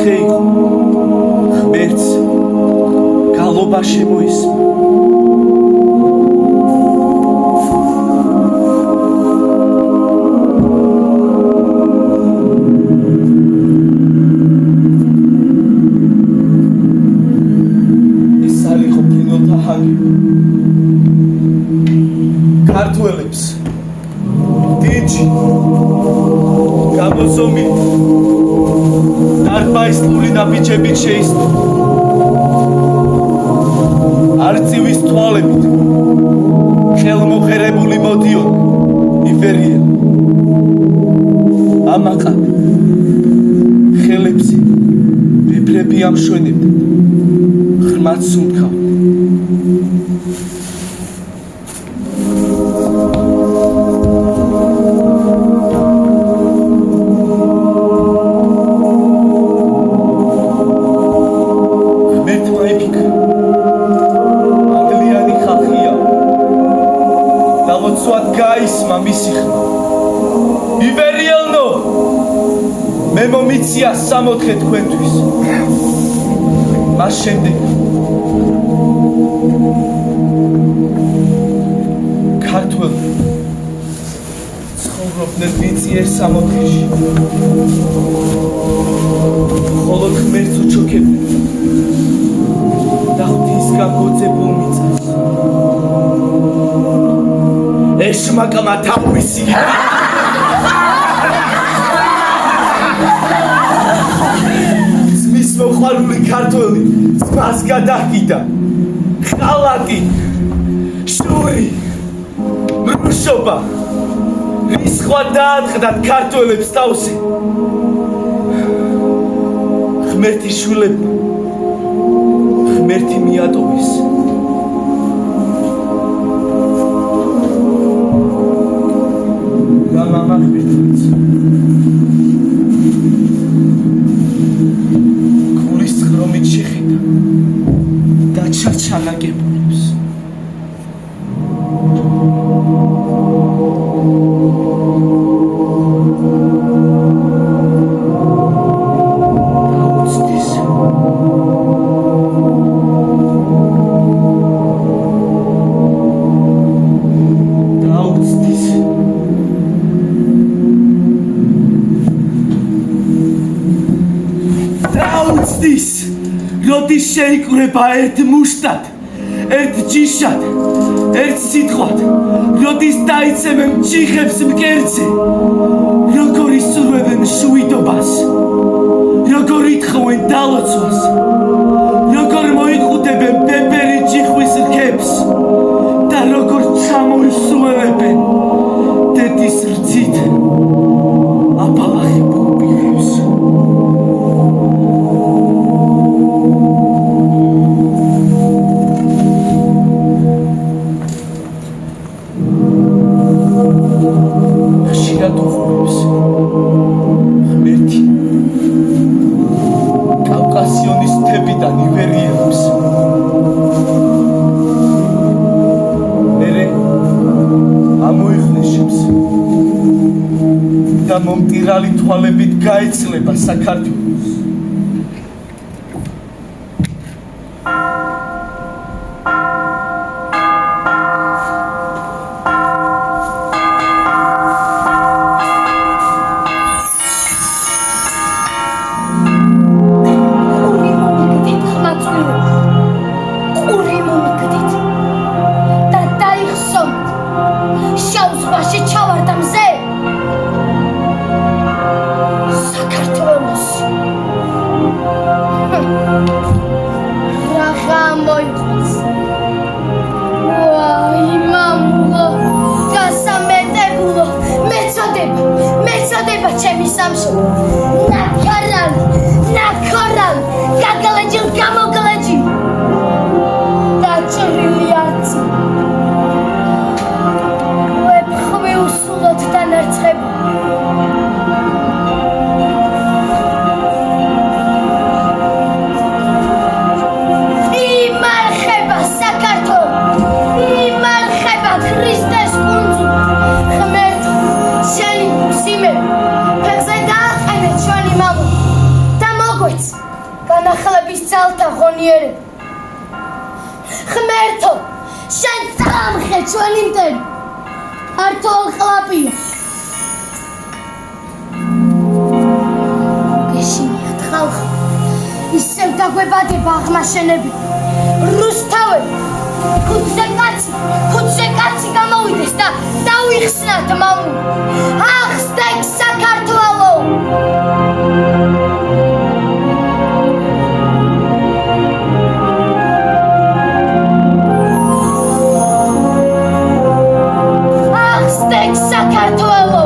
დღე იყო ღმერთს გალობა შემოისმა ეს არ იყო ფრინველთა ჰაგი ქართველებს დიჯი გამოზომი დარბაისლური ნაბიჯები შეისწრო არწივის თვალებით ხელმოხერებული მოდიონ იბერია ამაყად ხელებზე ბებრები ამშვენებდნენ ღრმად სუნთქავდნენ მომიცია სამოთხე თქვენთვის მას შემდეგ ქართველები ცხოვრობდნენ მიწიერ სამოთხეში ხოლო ღმერთს უჩოქებდნენ და ღვთისგან გოძებულ მიწას ეშმაკმა თავისი მოყვარული ქართველი ძმას გადაჰკიდა ხალატი შური მრუშობა რისხვა დაატყდათ ქართველებს თავზე ღმერთის შვილებმა ღმერთი მიატოვეს გამამა ღმერთიც ჩაჩანაკებულებს დაუცდის როდის შეიკრება ერთ მუშტად, ერთ ჯიშად, ერთ სიტყვად, როდის დაიცემენ ჯიხებს მკერდზე, როგორ ისურვებენ შვიდობას, როგორ ითხოვენ დალოცვას, როგორ მოიყუდებენ ბებერი ჯიხვის რქებს და როგორ ჩამოისუევებენ დედის რძით აბალახებულ პირებს. მომტირალი თვალებით გაეცლება საქართველოს. Christes Kunst, Schmerz, Schimmel, Verzeih, ძალთა ღონიერება. ღმერთო, შენ წამხე ჩვენი მტერი. ართო ყლაპია. გეშინიათ ხალხ. ისევ დაგვებადება აღმაშენები. რუსთავები. ხუთზე კაცი გამოვიდეს და დავიხსნათ მამული. ახსნեք საქართველო! ახსნեք საქართველო!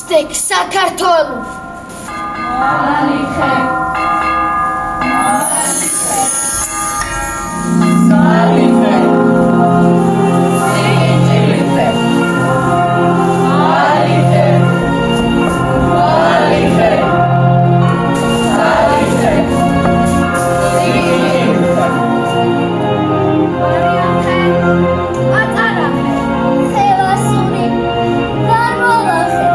ახსნեք საქართველო! ალიხე! ალიხე! სიგიჯილიხე! ალიხე! ალიხე! ალიხე! სიგიჯილიხე! არიახე! ატარახე! ხელასური! ვარმოლახე!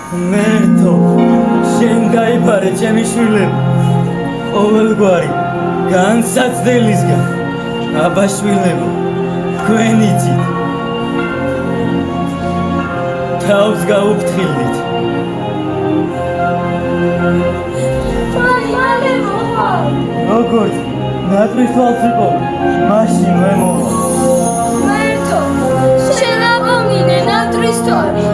ღმერთო, შენ გაიფარე ჩემი შვილები, ყოველგვარი განსაცდელისგან, აბაშვილებო, თქვენ იცით, თავს გაუფრთხილდით. როგორც ნატრის თვალს იყო, მაშინ ვემოვა. ღმერთო, შენ აპოვნინე ნატრის თვალი.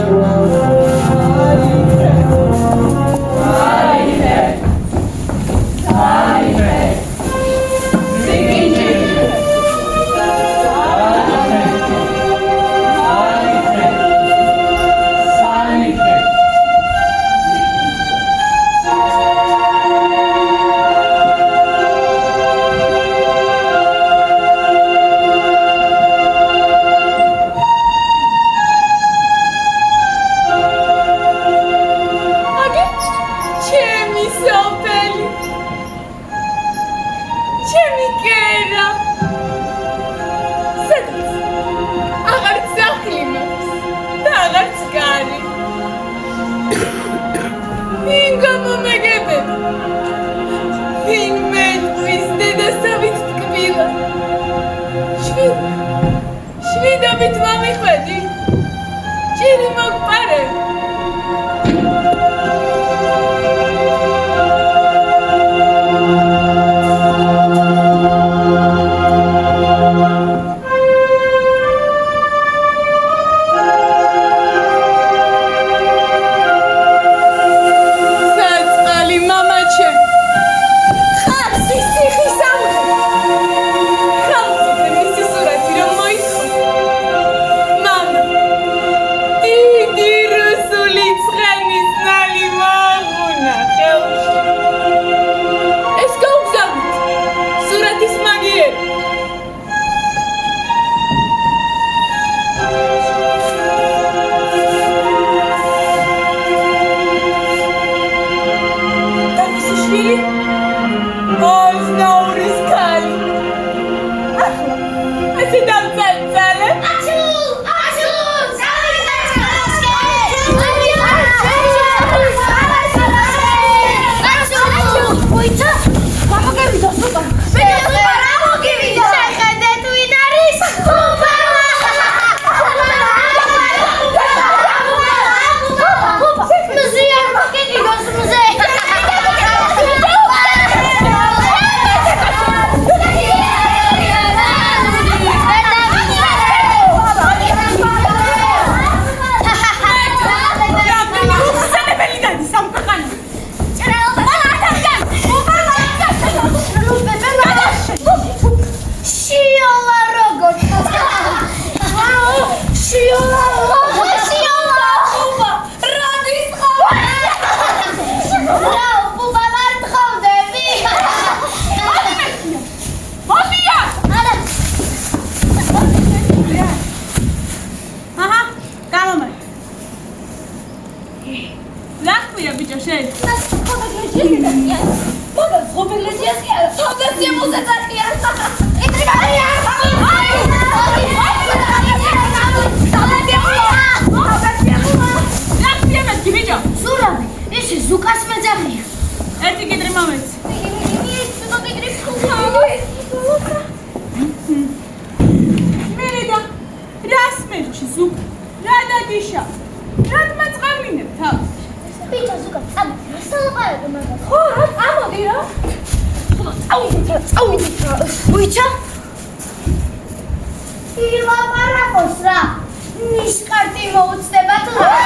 შვიდობით მომიხვედი. ჭირი მოგპარე. Mama! ეკლესიას კი არა, თავდაცემულსაც არიან. სურამი, ისი ზუკას მეძახია. ერთი კიდრი მომეც. მერედა რას მერჩი ზუკ? რა დადიშა? რად მაწყამინებ თავს? ბიჭო ზუკა, სალაპარაკო მაგას. ხო, რა წამოდი რა. წავიდეთ რა. ბიჭო. ილაპარაკოს რა. ნისკარტი მოუწდება თუ რა.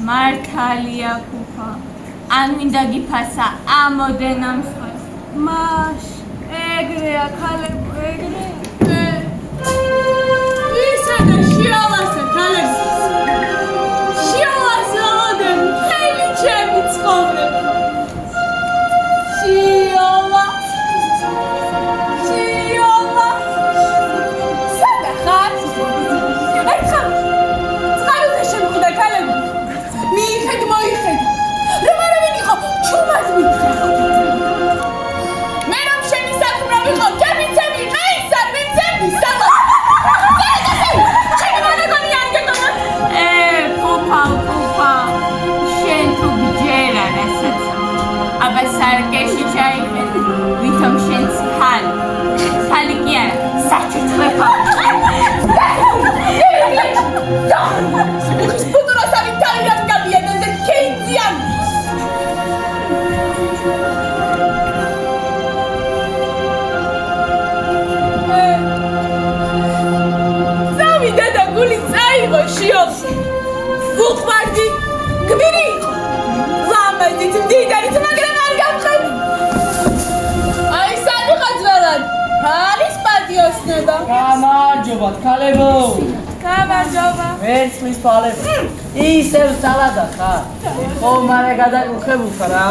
მართალია ფუფა. ან მინდა გიფასა ამოდენამ სხვას. მაშ ეგრეა ქალებო ეგრე. ისა და შიალასა ქალებს. შიალასა ოდენ ხელი ჩემი ცხოვრება. შიალა. შიალა. სადა ხარ? ერთხელ წყაროზე შემხვდა ქალებო. მიიხედ მოიხედ. რომ არ ვიყო ჩუმად ვიყო. მე რომ შენი საქმე ვიყო, ჩემი ჩემი ყაისა მე გუყვარდი გმირი იყო ლამაზით მდიდარით მაგრამ არ გამხები აი სადიხაძველად არის პატიოსნება გამარჯობათ ქალებო გამარჯობა ვერცხლის თვალები ისევ სალადა ხარ ხომ არა გადაკუხებულ ხარ რა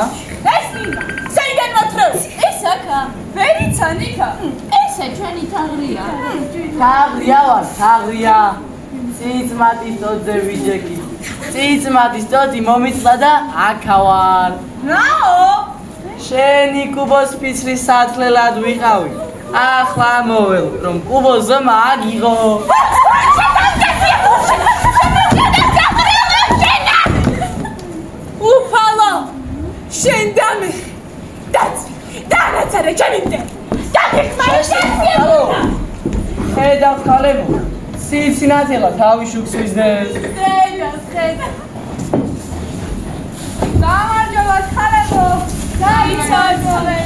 ეს მინდა სენგენ მოთრევი ეს აქა ვერიცანიკა ესე ჩვენი თაღრია თაღრია ვარ თაღრია წიწმატის დოდზე ვიჯექი წიწმატის დოდი მომიწლა და აქა ვარ რაო შენი კუბოს ფიცრის სათლელად ვიყავი ახლა მოվել რომ კუბოზე მაგიღო უფალო შენ დამი დანაცარე ჩემი მდე ჰალო ხედავ ქალებო სიცინათელა თავი შუქს ვიზდეს გამარჯობა ქალებო გაიცოცხლე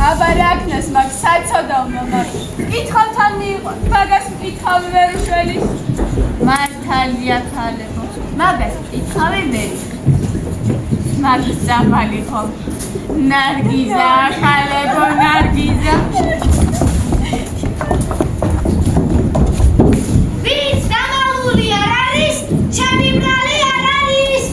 აბა რა ქნას მაგ საცოდავნა მაგ კითხავთან მიიღო მაგას მკითხავი ვერ უშველის მართალია ქალებო მაგას მკითხავი ვერ მაგის ძამალი ხო ნარგიზა ქალებო ნარგიზა ვინც გამალული არ არის ჩემი ბრალი არ არის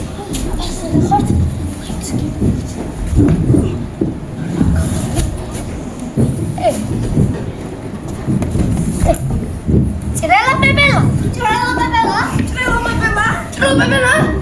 ჭრელა პეპელა ჭრელა პეპელა ჭრელა პეპელა ჭრელა პეპელა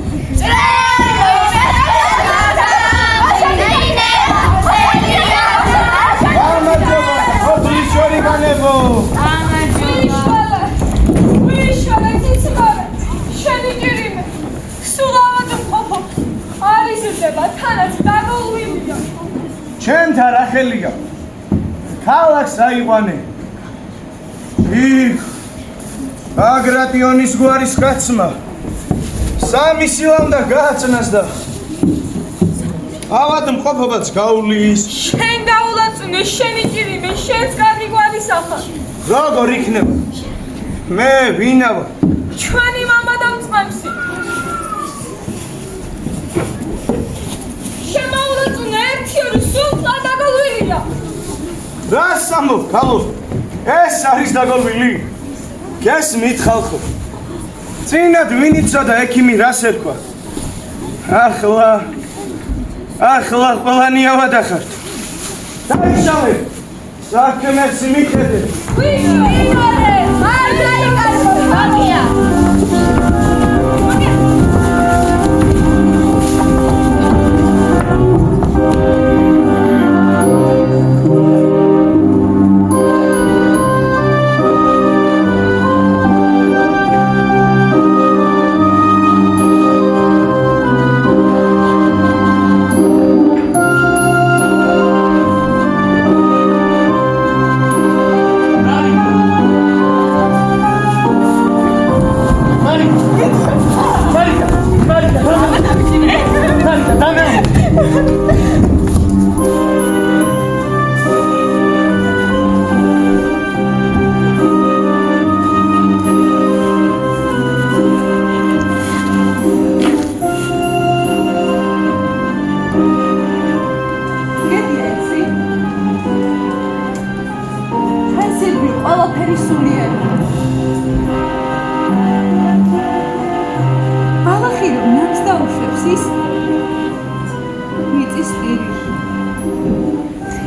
ჩემთა რახელია ქალაქს აიყვანე იქ ბაგრატიონის გვარის კაცმა სამი სილამდა გააწნას და ავად მყოფობაც გაულის შენ დაულაწუნე შენი ჭირიმე შენს კარგი გვარისახა როგორ იქნება მე ვინა ვარ ჩვენი მამა დამწყემსი შემოულაწუნე ერთი ორი სულ დაგოლვილია რას ამბობ ქალო ეს არის დაგოლვილი გესმით ხალხო წინად ვინიცა და ექიმი რას ერქვა ახლა ყველანი ავადახართ დაიშალე საქმეს მიხედე ვიარე მარტალი კაცო მაგია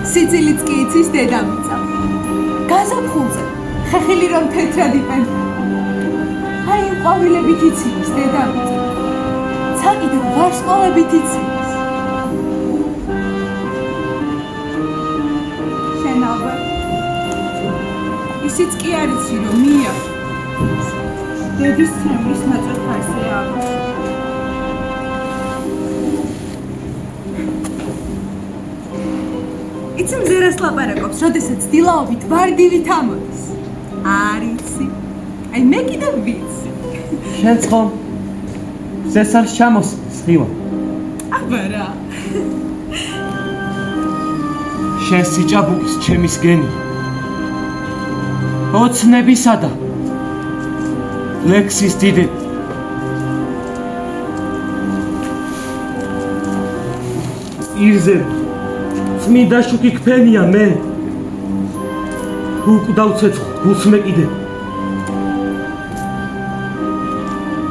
სიცილიც კი იცის დედამიწა გაზაფხულზე ხეხილი რომ თეთრად იპენდება აი იმ ყვავილებით იცის დედამიწა ცაკიდე ვარსკვლავებით იცის შენ ალბათ ისიც კი არ იცი რომ მია დედის ცემის ნაწილფარზეა იცი მზერას ლაპარაკობს, როდესაც დილაობით ვარდივით ამოდის. არ იცი. აი მე კიდევ ვიცი. შენც ხომ ზეს არ ჩამოს სხივა. აბა რა. შენ სიჭაბუკის ჩემის გენი. ოცნებისა და ლექსის დიდები. ირზე წმინდა შუქი ქფენია მე უკდავ ცეცხლ გულს მეკიდე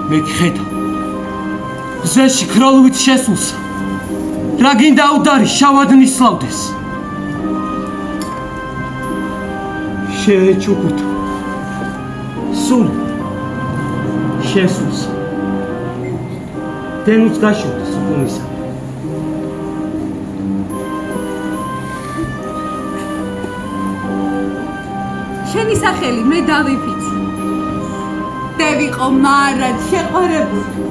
მე გხედა გზეში ქრალობით შესულსა რა გინდა უდარი შავად ნისლავდეს შეეჩუქუთ სულ შესულსა დენუც გაშორდეს უკუნისა შენი სახელი მე დავიფიცი. და ვიყო მარად შეყარებული.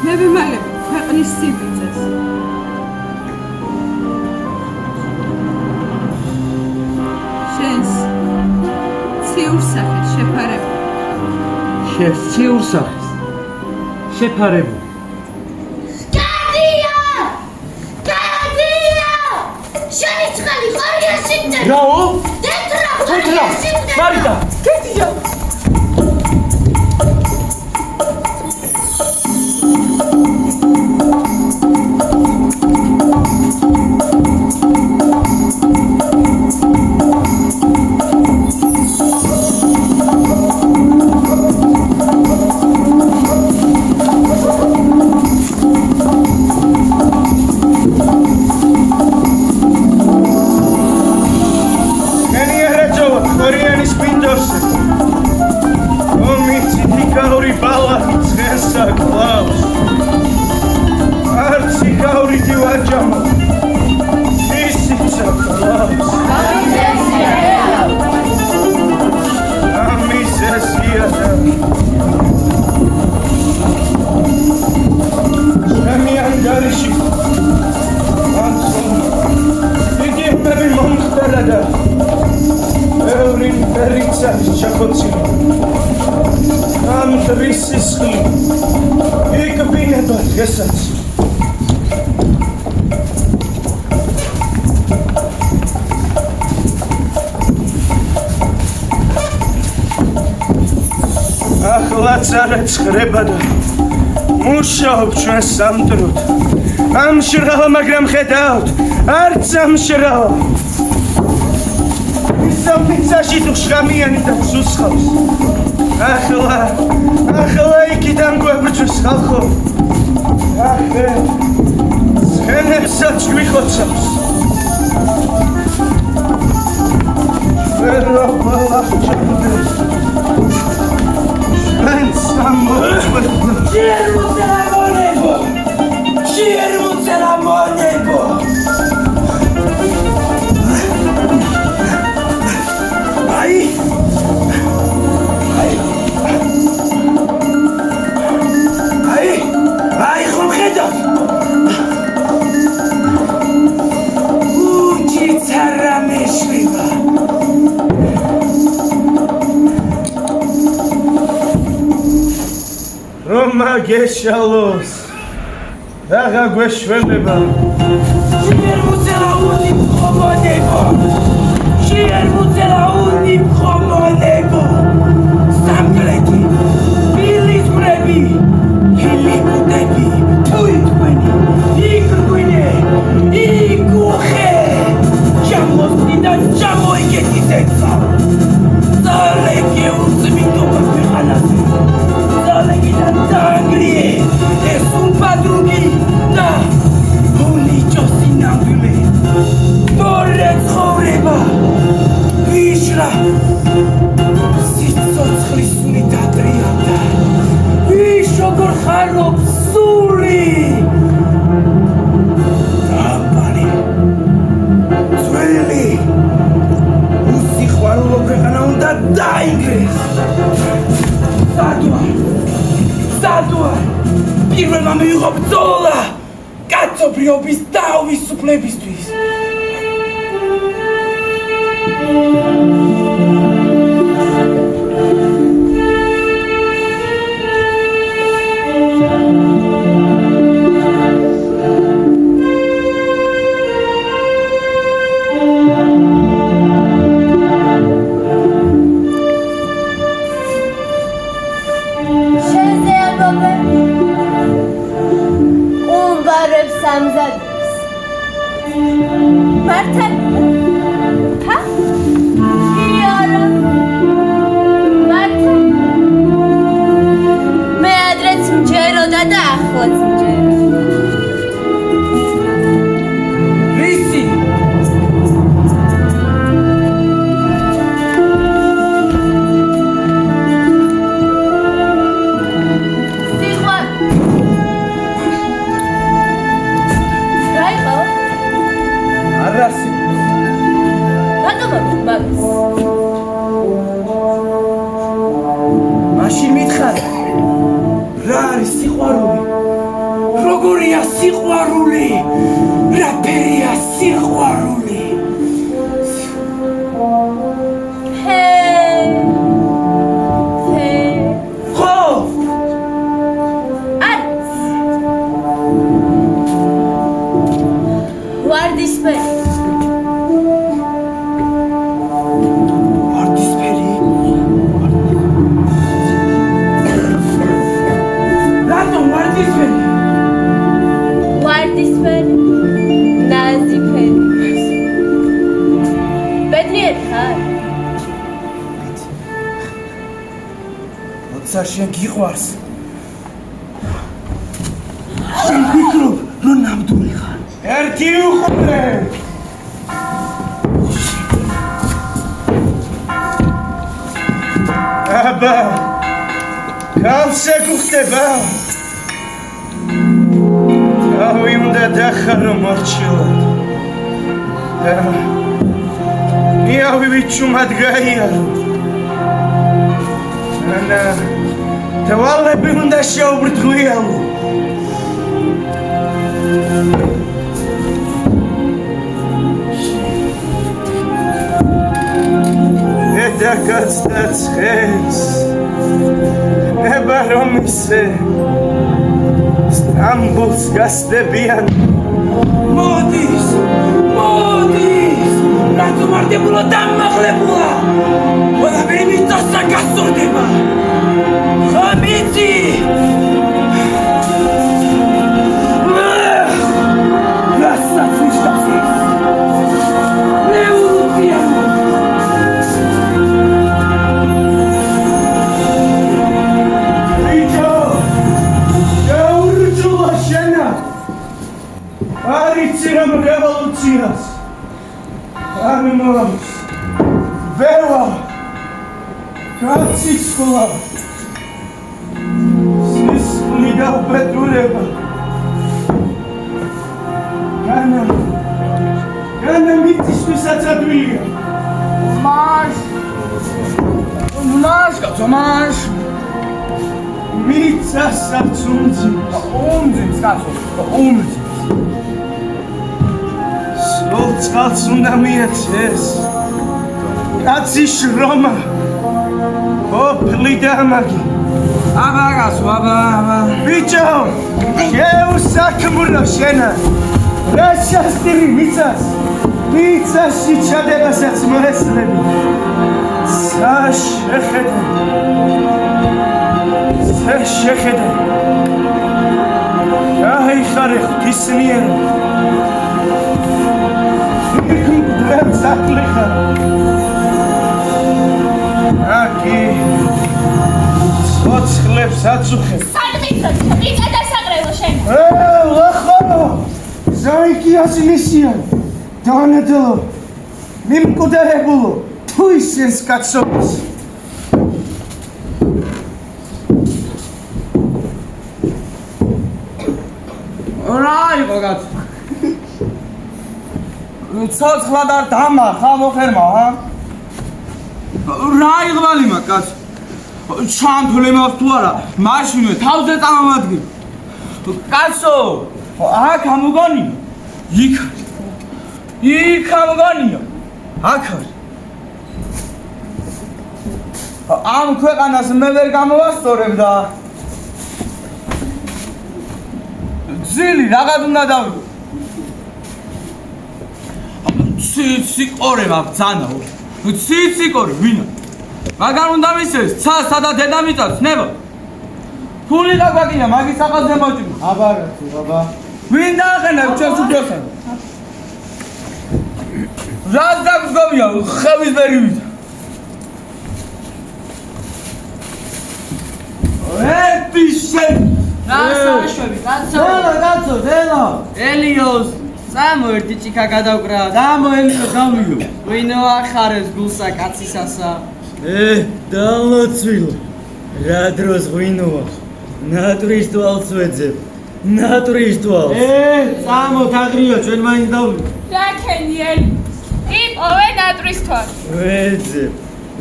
მე ვიმალები ქვეყნის სიბიძეს. შენს ციურ სახეს შეფარებული. შენს ციურ სახეს შეფარებული. რაო? თეთრა, მარიდა, კეთია. ხრება და მუშაობ ჩვენს სამტროდ ამ შრავა მაგრამ ხედავთ არც ამ შრავა სამფიცაში თუ შხამიანი და გსუსხავს ახლა იქიდან გვებრჩოს ხალხო ახლა ცხენებსაც გვიხოცავს ვერო ბალახჭანდეს Ciervo-te-la monebo! Ai! Khomkheda! Uchi tsara meshviva! Roma geshalos. Daga gweshveleba. Shiermutela unim khomonebo. Shiermutela unim khomonebo. Samgleki. Bilis brebi. Hilikudebi. Tuikwani. Ikwine. Ikuhe. Chamos nida chamo iketisetsa. Zaleki uzmito bakhalasi. Zalekina tangrie. Es un padrugi. Na. Uli chosinambule. Moret khoreba. Vishra. Sitsotskhrisuni tatriata. Vishogor kharop suri. Ambali. Zweli. Usikhwarulo ქვეყანა უნდა დაიგრეს. Სადუა. პირველმა მიიღო ბრძოლა კაცობრიობის თავისუფლებისთვის. მართალია? ჰა? იარა. მართალია. მე ადრეც მჯეროდა და ახლაც მჯეროდა. რისი? მაშინ მითხარ რა არის სიყვარული? როგორია სიყვარული? რა ფერია სიყვარული? ხო ვარდისფერი შენ გიყვარს. შენ ვფიქრობ, რომ ნამდვილი ხარ. ერთი უყურე. აბა. გავსეგუხდება. თავი უნდა დახარო მორჩილად. იავი ვიჩუმად გაიარო. ანა თვალები უნდა შეუბრტყლიალო. ედაგაცდაც ხეს ნება რომ ისე სტამბოლს გასდებიან. მოდის რაც უმარტებულა დამმახლებულა ყველაფერი მიწასა გასწორდება. ხამიცი რასაც ვიშტაფის ნეურუპია ვიჯო შეურჯულა შენა არიცი რომ რევოლუციას არ მომავს ვერვა კაცი სკოლა სისხლი და უპეტურება განა მიწისთვისაც ადვილია. მაშ კაცო მიწასაც უმძიმს კაცო სულ წყალს უნდა მიეცეს კაცი შრომა ოფლი და მაგი. აბა კაცო აბა ბიჭო შეუსაქმურო შენა რა შასტილი მიწაში ჩადებასაც მოესწრები. შეხედე გაიხარე ღვთისმიერო მგდებს ახლიხარ აკი ცოცხლებს აწუხებ. საგმიცოთ მიწა დასაგრელო შენ. ლახო ზაიკიას მისიან დანედლო მიმკვდარებულო თუ ისენს კაცობს. რაიღო კაცო ცოცხლად არ დამახა მოხერმა რა იღვალიმა კაცო ჩამთვლე მას თუ არა მაშინვე თავზე წამამადგენ კაცო აქ ამოგონია იქ ამოგონია აქ არის ამ ქვეყანას მე ვერ გამოვასწორებ და ძილი რაღაც უნდა დავიდო. ციციკორე მაქვს ძანაო. ციციკორე ვინა? მაგარ უნდა მისცეს ცასა და დედამიწას ნება. ფული გაგვაკია მაგის საყაზზე მოჭი. აბა კაცო აბა. ვინ დააყენებ ჩვენს უფროსებს? რაც დაგზგომია ხევის ბერივით. ეპიშენ რა საშუები, კაცო. დელა ელიოს, წამო ერთი ჭიქა გადავკრა. დამო ელია გამიო ვინო ახარებს გულსა კაცისასა. დალოცვილო რა დროს ღვინოა ნატრის თვალს ვეძებ ნატრის თვალს წამო თაღრია ჩვენ მაინც დავli რაკენიელი იპოვე ნატრის თვალს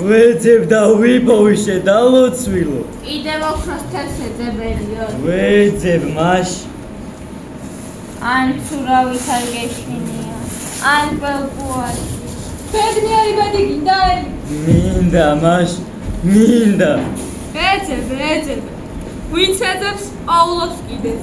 ვეძებ და ვიპოვიშე დალოცვილო კიდევ ოქროს თევს ეძებერიო ვეძებ მაშ ან ცურავით არ გეშინია ან ბელპუად ბედნიერი ბედი გინდა მინდა მაშ მინდა ეძებ ვინც ეძებს აულობს კიდეს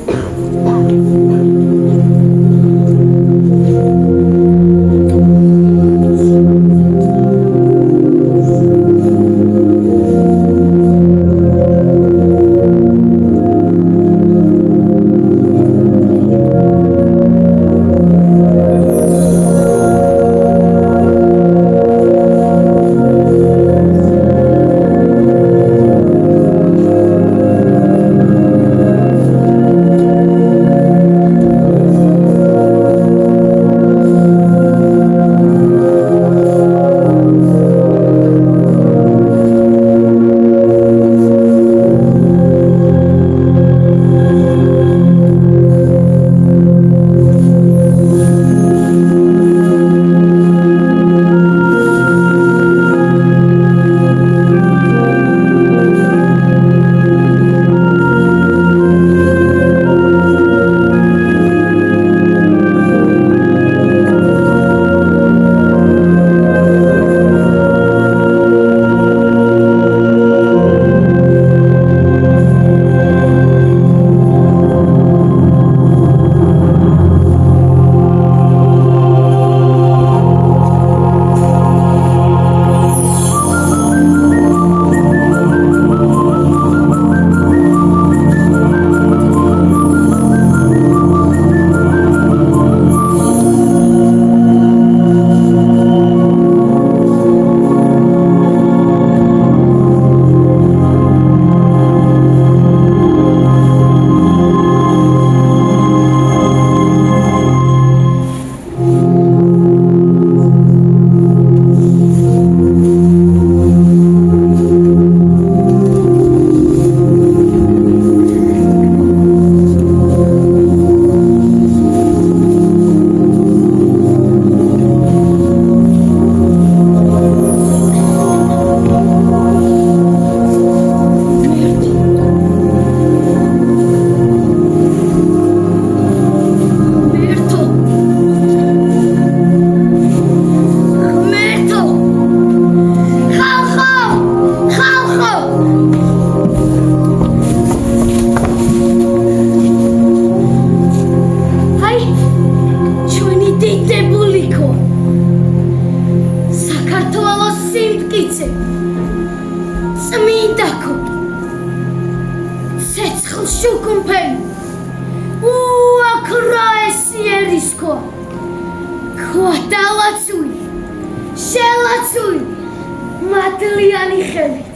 მადლიანი ხელით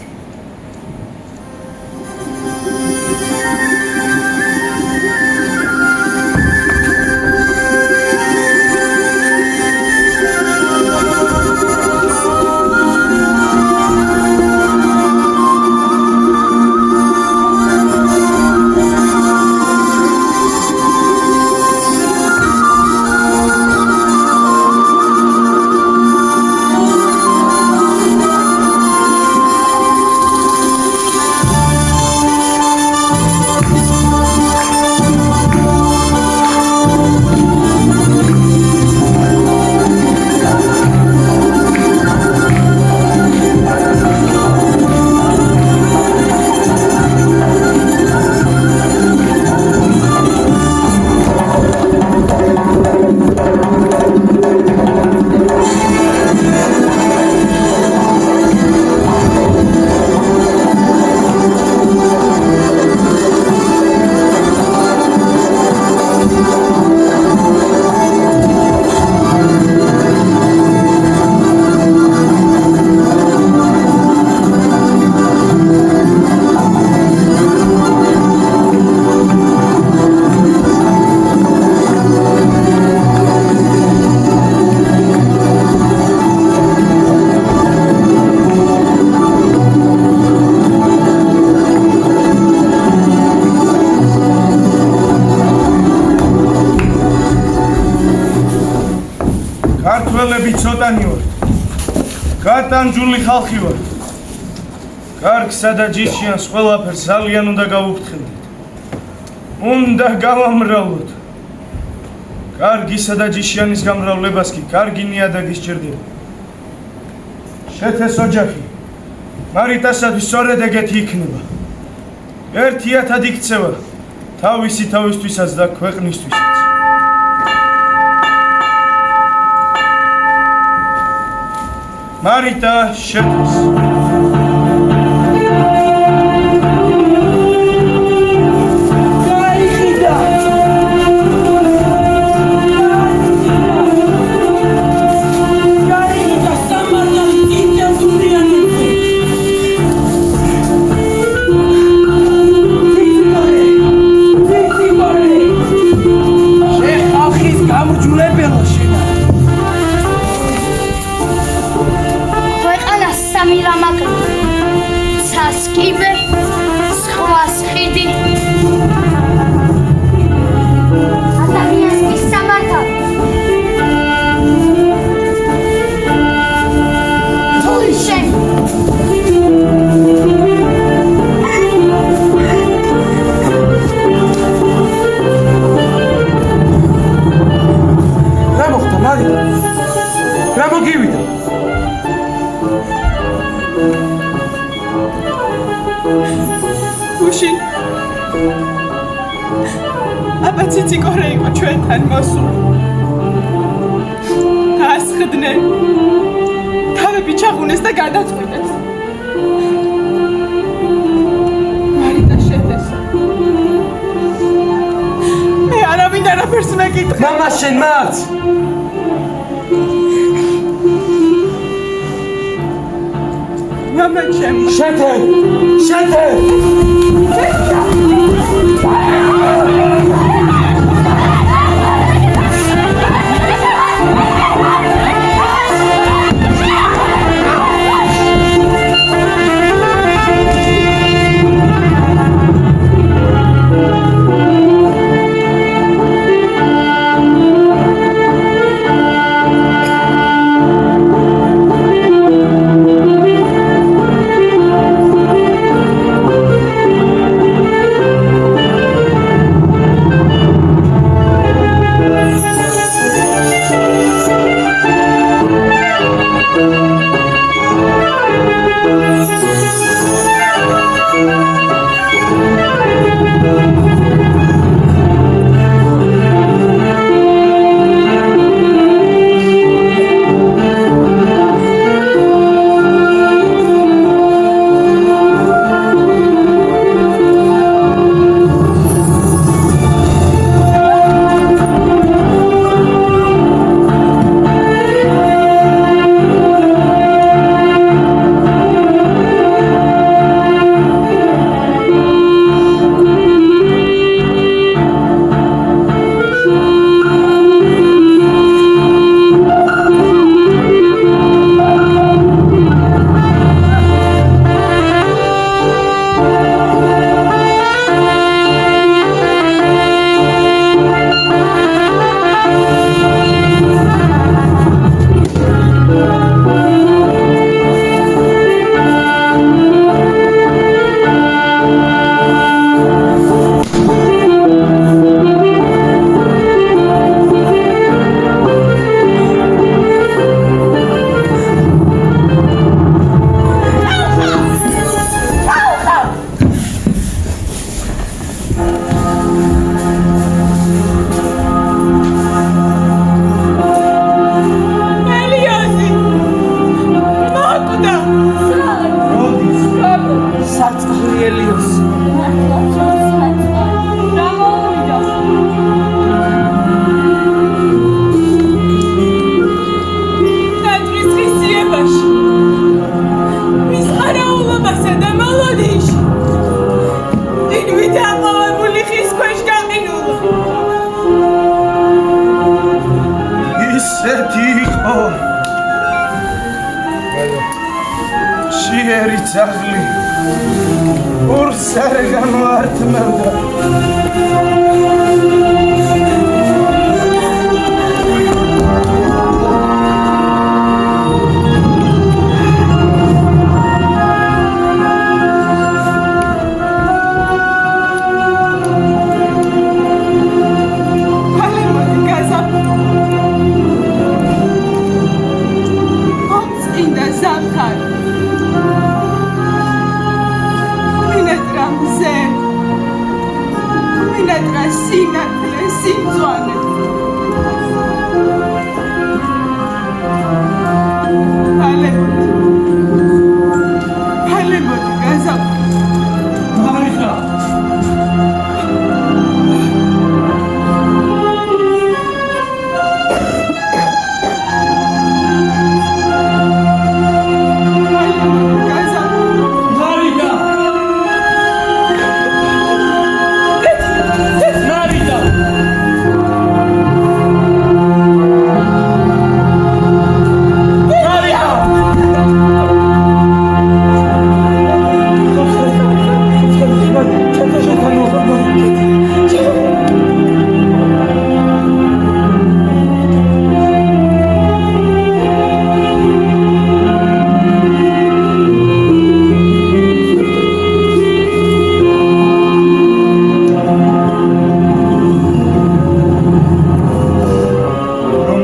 ქართველები ცოტანი ვართ. გატანჯული ხალხი ვართ. კარგსა და ჯიშიანს ყველაფერს ძალიან უნდა გავუფრთხილდეთ. უნდა გავამრავლოთ. კარგისა და ჯიშიანის გამრავლებას კი კარგი ნიადაგი სჭირდება. შეთეს ოჯახი მარიტასათვის სწორედ ეგეთი იქნება. ერთიათად იქცევა თავისი თავისთვისაც და ქვეყნისთვისაც. მარიტა შეთეს.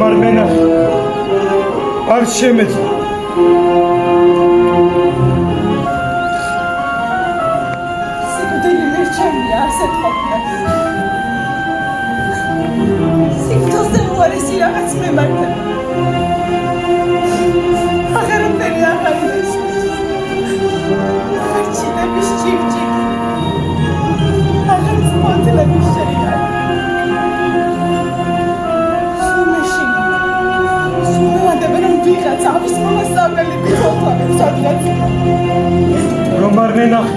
არ მენახე არ შემეძლო სიკვდილი მერჩენია ასეთ ყოფნას სიკვდილზე უარესი რაღაც მემართა აღარაფერი აღარ ისმის არჩინების ჭიქჭიქ აღარ წმოთლების შეია ვიღაც ამის მომასწავლელი მიცოცხლებს სადღაც რომ არ მენახე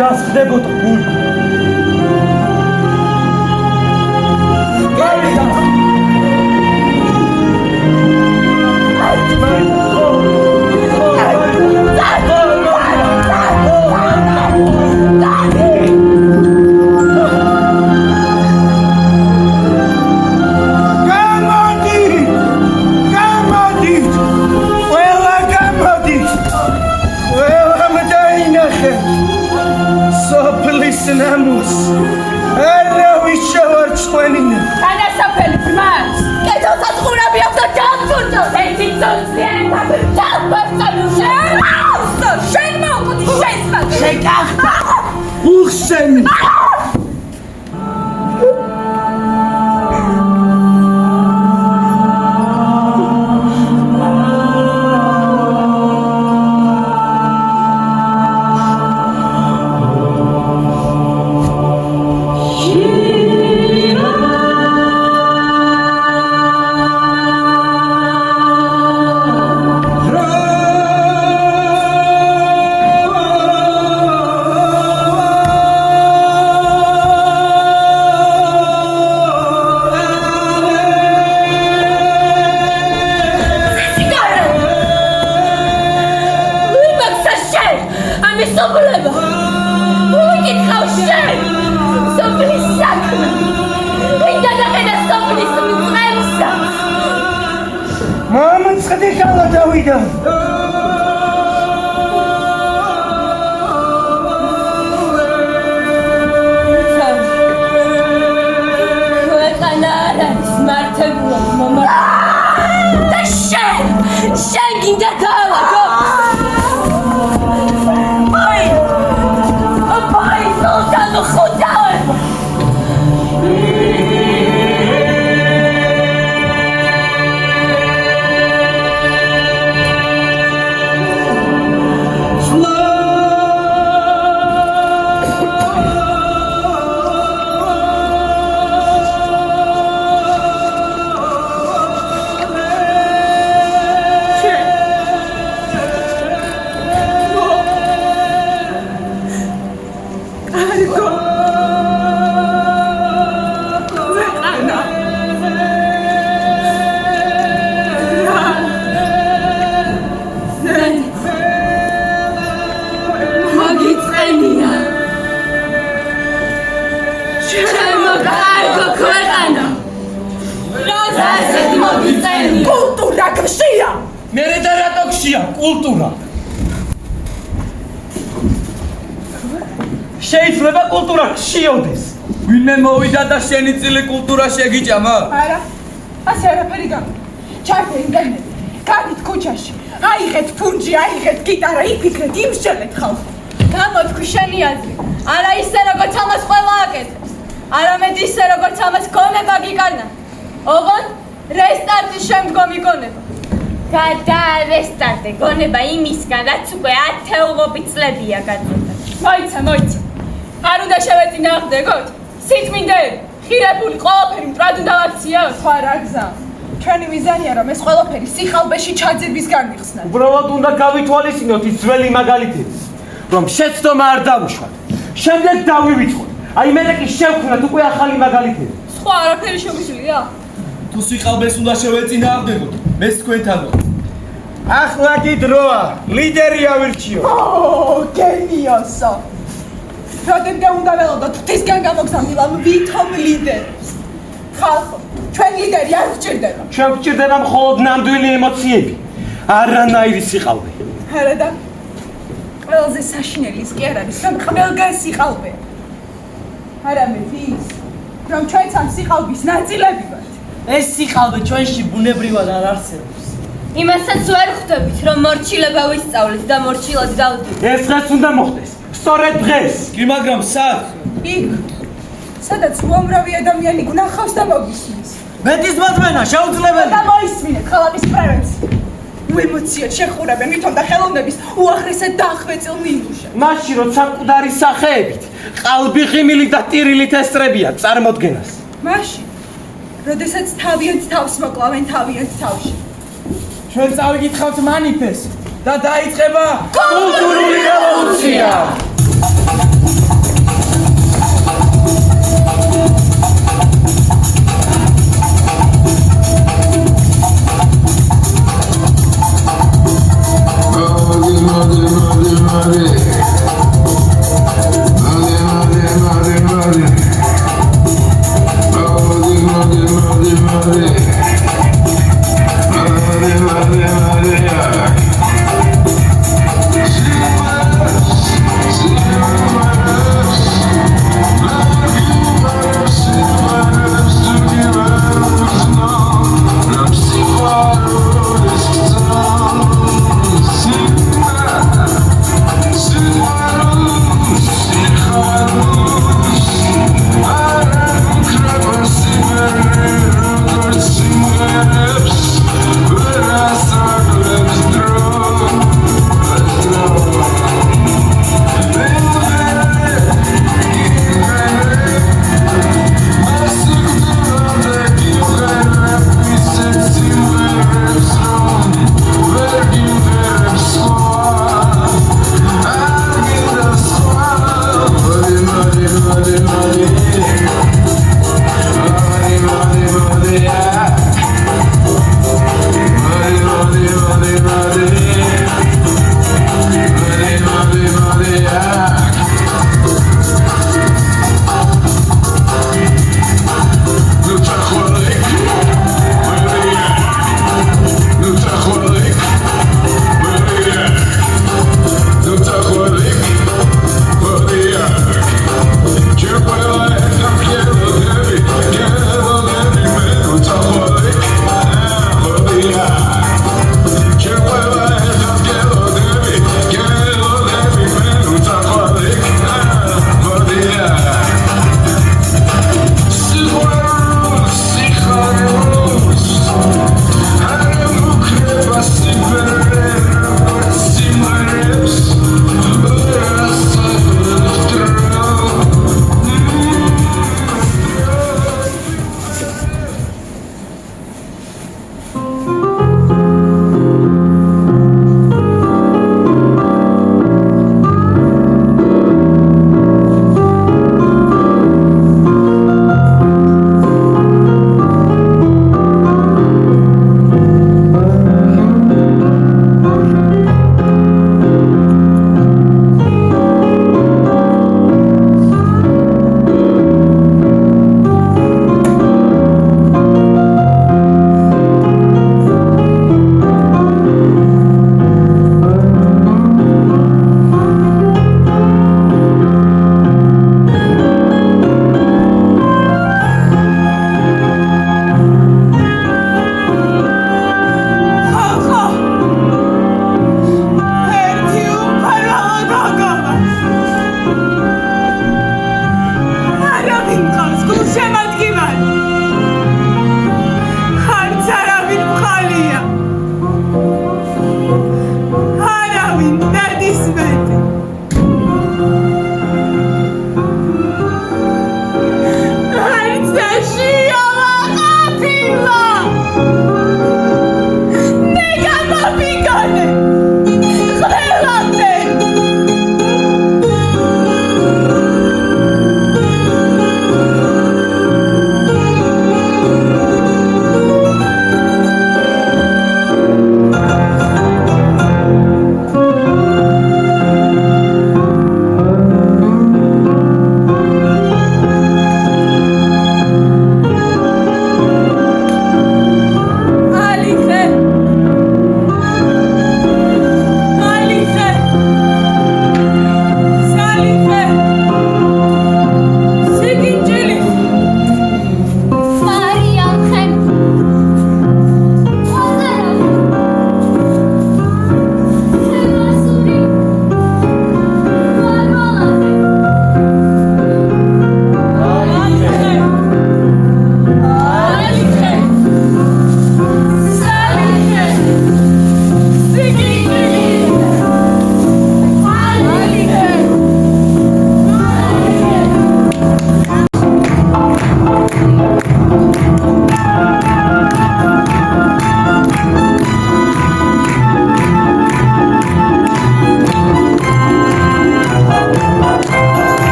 გასხდებოდა გული ნამუს არავის შევარცხვენინა განასაფელი ბრმას კეთილსაც ხურები აქვს და ჯანსურჯოს ერთი წონწიანი თაფი შენ მოვყოდი შენს შეკახდა უხსენი კულტურა შეიძლება კულტურა შეიოდეს ვინმე მოვიდა და შენი წილი კულტურა შეგიჭამა არა ასე არაფერი გამა ჩართე ინტერნეტი გავით ქუჩაში აიღეთ ფუნჯი აიღეთ გიტარა იფიქრეთ იმსჯელეთ ხალხო გამოთქვი შენი აზრი არა ისე როგორც ამას ყველა აკეთებს არამედ ისე როგორც ამას გონება გიკარნა ოღონდ რესტარტის შემდგომი გონება გადარესტარტე გონება იმისგან რაც უკვე ათეულობით წლებია გაწყვეტა მოიცა არ უნდა შევეწინააღმდეგოთ სიწმინდეები ხირებული ყველაფერი მტრად უნდა ვაქციოთ სხვა რა გზა ჩვენი მიზანია რომ ეს ყველაფერი სიხალბეში ჩაძირვისგან მიხსნათ უბრალოდ უნდა გავითვალისწინოთ ის ძველი მაგალითები რომ შეცდომა არ დავუშვათ შემდეგ დავივიწყოთ აი მე კი შევქმნათ უკვე ახალი მაგალითები სხვა არაფერი შეგვიძლია თუ სიხალბეს უნდა შევეწინააღმდეგოთ მე თქვენთან ვარ ახლა კი დროა ლიდერი ავირჩიო გენიოსო როდემდე უნდა ველოდოთ ღვთისგან გამოგზავნილ ვითომ ლიდერს ხალხო ჩვენ ლიდერი არ გვჭირდება ჩვენ გვჭირდება მხოლოდ ნამდვილი ემოციები არანაირი სიყალბე არა და ყველაზე საშინელი ის კი არ არის რომ ყველგან სიყალბეა არამედ ის რომ ჩვენც ამ სიყალბის ნაწილები ვართ ეს სიყალბე ჩვენში ბუნებრივად არ არსებობს. იმასაც ვერ ხვდებით, რომ მორჩილება ვისწავლეთ და მორჩილად დავდივართ. ეს დღეს უნდა მოხდეს. სწორედ დღეს. კი, მაგრამ სად? იქ, სადაც უამრავი ადამიანი გნახავს და მოგისმის. მეტის მოწმენა შეუძლებელი. და მოისმინეთ ქალაქის პრევენს. უემოციად შეხურებენ ვითომ და ხელოვნების უახლესად დახვეწილ ნიმუშებს. მაშინ როცა მკვდარი სახეებით, ყალბი ღიმილით და ტირილით ესწრებიან წარმოდგენას. მაშინ, როდესაც თავიანთ თავს მოკლავენ თავიანთ თავში. ჩვენ წავიკითხავთ მანიფესტს და დაიწყება კულტურული რევოლუცია.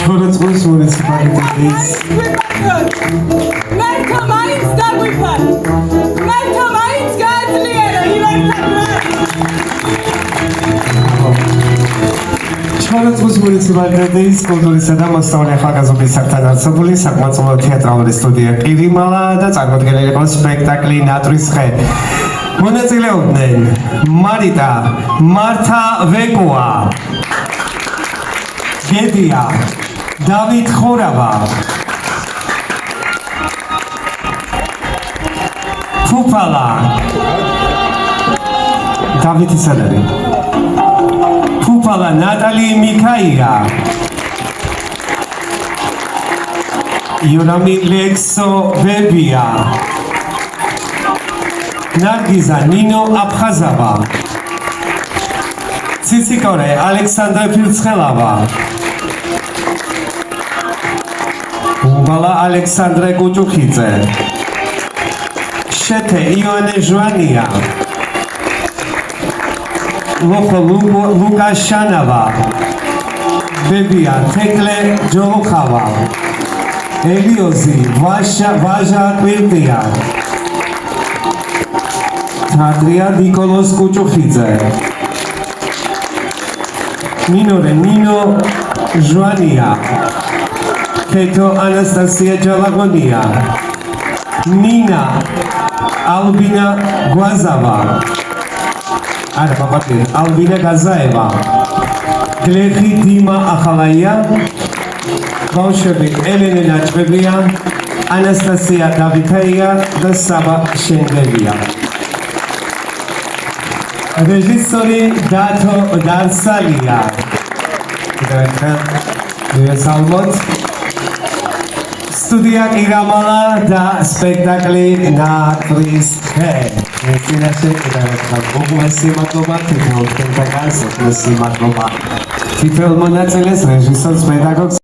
ჩვენწყვის მუნიციპალიტეტის მერთა მაინც დაგვიფარ მერთა მაინც გააძლიერა ჩვენწყვის მუნიციპალიტეტის კულტურისა და მოსწავლე ახალგაზრდობის საგთანადობელი საკმაყოფილო თეატრალური სტუდია ყირიმალა და წარმოდგენილი იყო სპექტაკლი ნატრის ხე. მონაწილეობდნენ მარიტა, მართა ვეკოა, გედია, დავით ხურავა, ფუფალა, დავითი სადარი, ფუფალა ნატალი მიქაია, იურამი ლექსო ბებია, ნარგიზა ნინო აფხაზავა, ციციკორე ალექსანდრე ფილცხელავა, უბალა ალექსანდრე კუჭუხიძე, შეთე იონე ჟვანია, ლოხო ლუკა შანავა, ბებია თეკლე ჯოლოხავა, ელიოზი ვაჟა კვირტია, თადრია ნიკოლოზ კუჭუხიძე, მინორე ნინო ჟვანია, ქეთო ანასტასია ჯალაღონია, ნინა ალბინა გვაზავა, ალბინა გაზაევა, გლეხი დიმა ახალაია, ბავშვები ელენე ნაჭბებია, ანასტასია დავითაია და საბა შენგელია. რეჟისორი დათო დარსალია. კიდევ ერთხელ მივესალმოთ. სტუდია ყირამალა და სპექტაკლი ნატრის ხე. წინაშე კიდევ ერთხელ უღმესი მადლობა თითოეულ თქვენთაგანს, უღმესი მადლობა თითოეულ მონაწილეს, რეჟისორს, პედაგოგს.